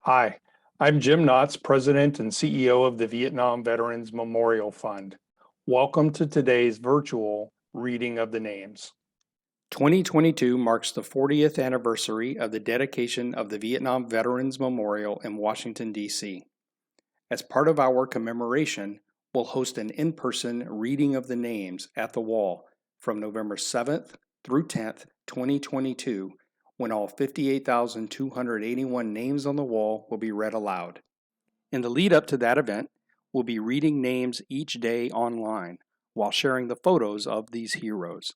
Hi, I'm Jim Knotts, President and CEO of the Vietnam Veterans Memorial Fund. Welcome to today's virtual reading of the names. 2022 marks the 40th anniversary of the dedication of the Vietnam Veterans Memorial in Washington, D.C. As part of our commemoration, we'll host an in-person reading of the names at the wall from November 7th through 10th, 2022, when all 58,281 names on the wall will be read aloud. In the lead up to that event, we'll be reading names each day online while sharing the photos of these heroes.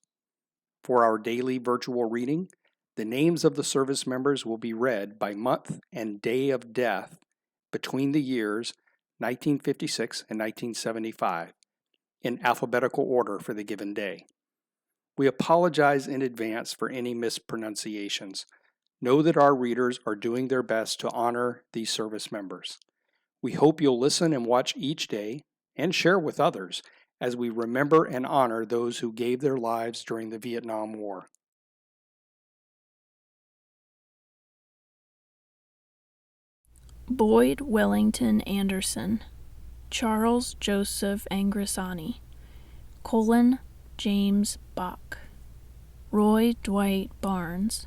For our daily virtual reading, the names of the service members will be read by month and day of death between the years 1956 and 1975 in alphabetical order for the given day. We apologize in advance for any mispronunciations. Know that our readers are doing their best to honor these service members. We hope you'll listen and watch each day and share with others as we remember and honor those who gave their lives during the Vietnam War. Boyd Wellington Anderson, Charles Joseph Angrisani, Colin James Bach, Roy Dwight Barnes,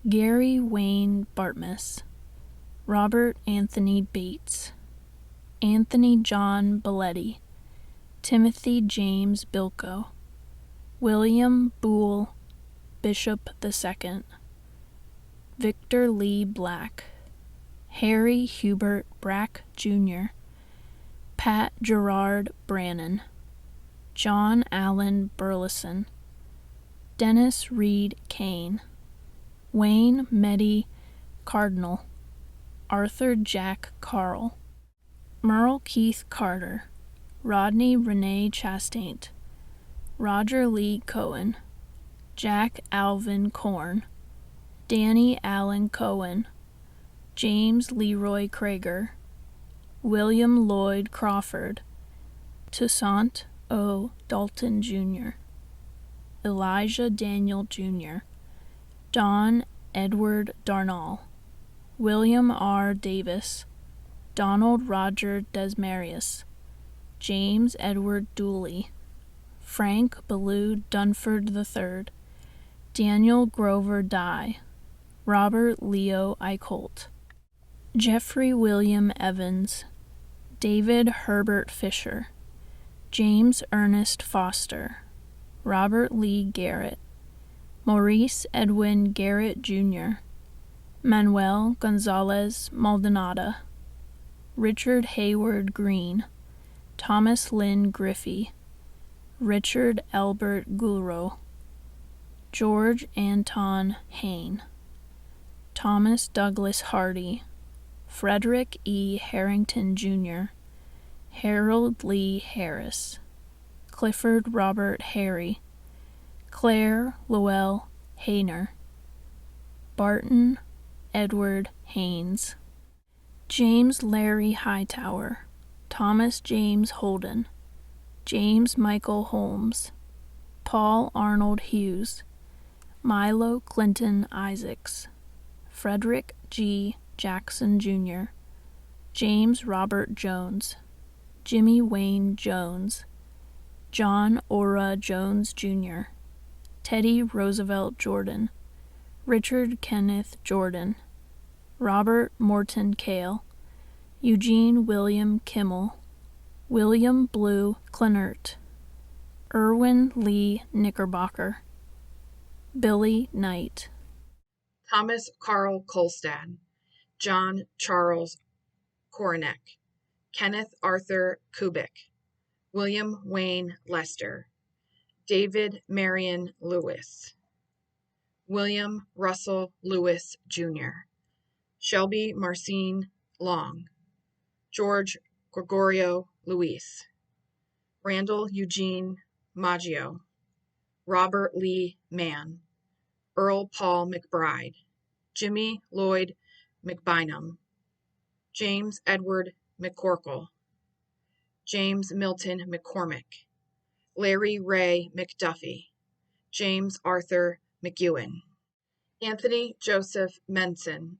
Gary Wayne Bartmus, Robert Anthony Bates, Anthony John Belletti, Timothy James Bilko, William Boole Bishop II, Victor Lee Black, Harry Hubert Brack, Jr., Pat Gerard Brannon, John Allen Burleson, Dennis Reed Kane, Wayne Meddy Cardinal, Arthur Jack Carl, Merle Keith Carter, Rodney Renee Chastaint, Roger Lee Cohen, Jack Alvin Korn, Danny Allen Cohen, James Leroy Krager, William Lloyd Crawford, Toussaint O. Dalton Jr., Elijah Daniel Jr., Don Edward Darnall, William R. Davis, Donald Roger Desmarius, James Edward Dooley, Frank Ballou Dunford III, Daniel Grover Dye, Robert Leo Eichholt, Jeffrey William Evans, David Herbert Fisher, James Ernest Foster, Robert Lee Garrett, Maurice Edwin Garrett Jr., Manuel Gonzalez Maldonado, Richard Hayward Green, Thomas Lynn Griffey, Richard Albert Gulro, George Anton Hain, Thomas Douglas Hardy, Frederick E. Harrington Jr., Harold Lee Harris, Clifford Robert Harry, Claire Lowell Hayner, Barton Edward Haynes, James Larry Hightower, Thomas James Holden, James Michael Holmes, Paul Arnold Hughes, Milo Clinton Isaacs, Frederick G. Jackson Jr., James Robert Jones, Jimmy Wayne Jones, John Ora Jones Jr., Teddy Roosevelt Jordan, Richard Kenneth Jordan, Robert Morton Cale, Eugene William Kimmel, William Blue Clenert, Irwin Lee Knickerbocker, Billy Knight, Thomas Carl Kolstad, John Charles Koronek, Kenneth Arthur Kubik, William Wayne Lester, David Marion Lewis, William Russell Lewis Jr., Shelby Marcine Long, George Gregorio Luis, Randall Eugene Maggio, Robert Lee Mann, Earl Paul McBride, Jimmy Lloyd McBynum, James Edward McCorkle, James Milton McCormick, Larry Ray McDuffie, James Arthur McEwen, Anthony Joseph Menson,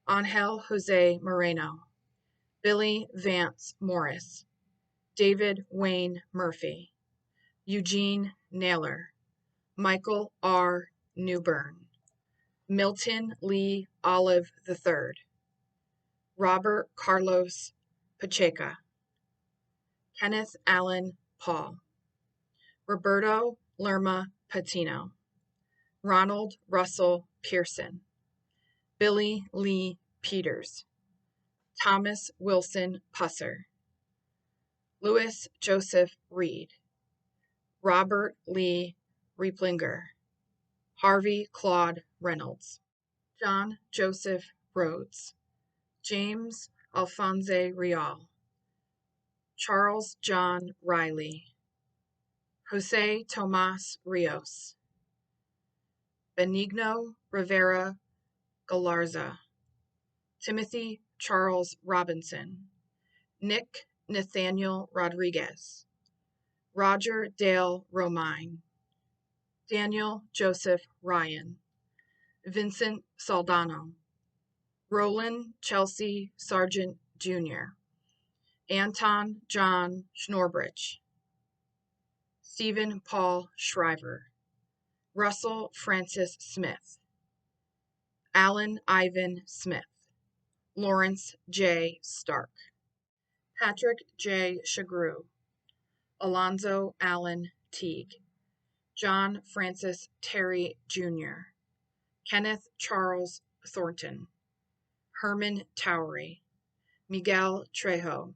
Angel Jose Moreno, Billy Vance Morris, David Wayne Murphy, Eugene Naylor, Michael R. Newbern, Milton Lee Olive III, Robert Carlos Pacheca, Kenneth Allen Paul, Roberto Lerma Patino, Ronald Russell Pearson, Billy Lee Peters, Thomas Wilson Pusser, Louis Joseph Reed, Robert Lee Rieplinger, Harvey Claude Reynolds, John Joseph Rhodes, James Alphonse Rial, Charles John Riley, Jose Tomas Rios, Benigno Rivera Galarza, Timothy Charles Robinson, Nick Nathaniel Rodriguez, Roger Dale Romine, Daniel Joseph Ryan, Vincent Saldano, Roland Chelsea Sargent Jr., Anton John Schnorbrich, Stephen Paul Shriver, Russell Francis Smith, Alan Ivan Smith, Lawrence J. Stark, Patrick J. Shagru, Alonzo Allen Teague, John Francis Terry Jr., Kenneth Charles Thornton, Herman Towery, Miguel Trejo,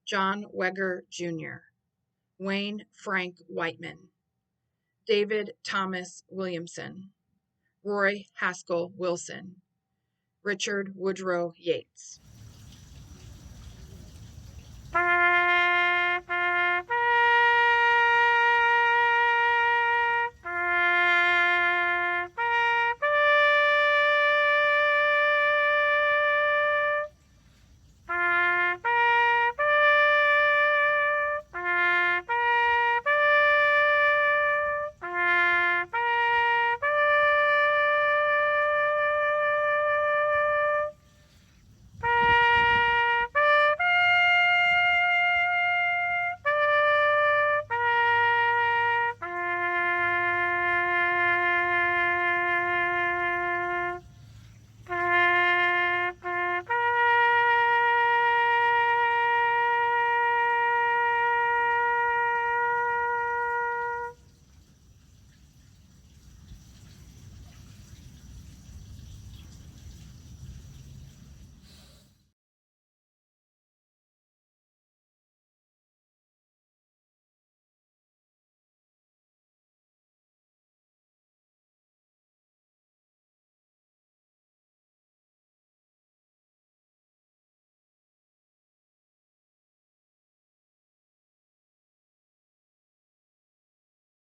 John Weger Jr., Wayne Frank Whiteman, David Thomas Williamson, Roy Haskell Wilson, Richard Woodrow Yates.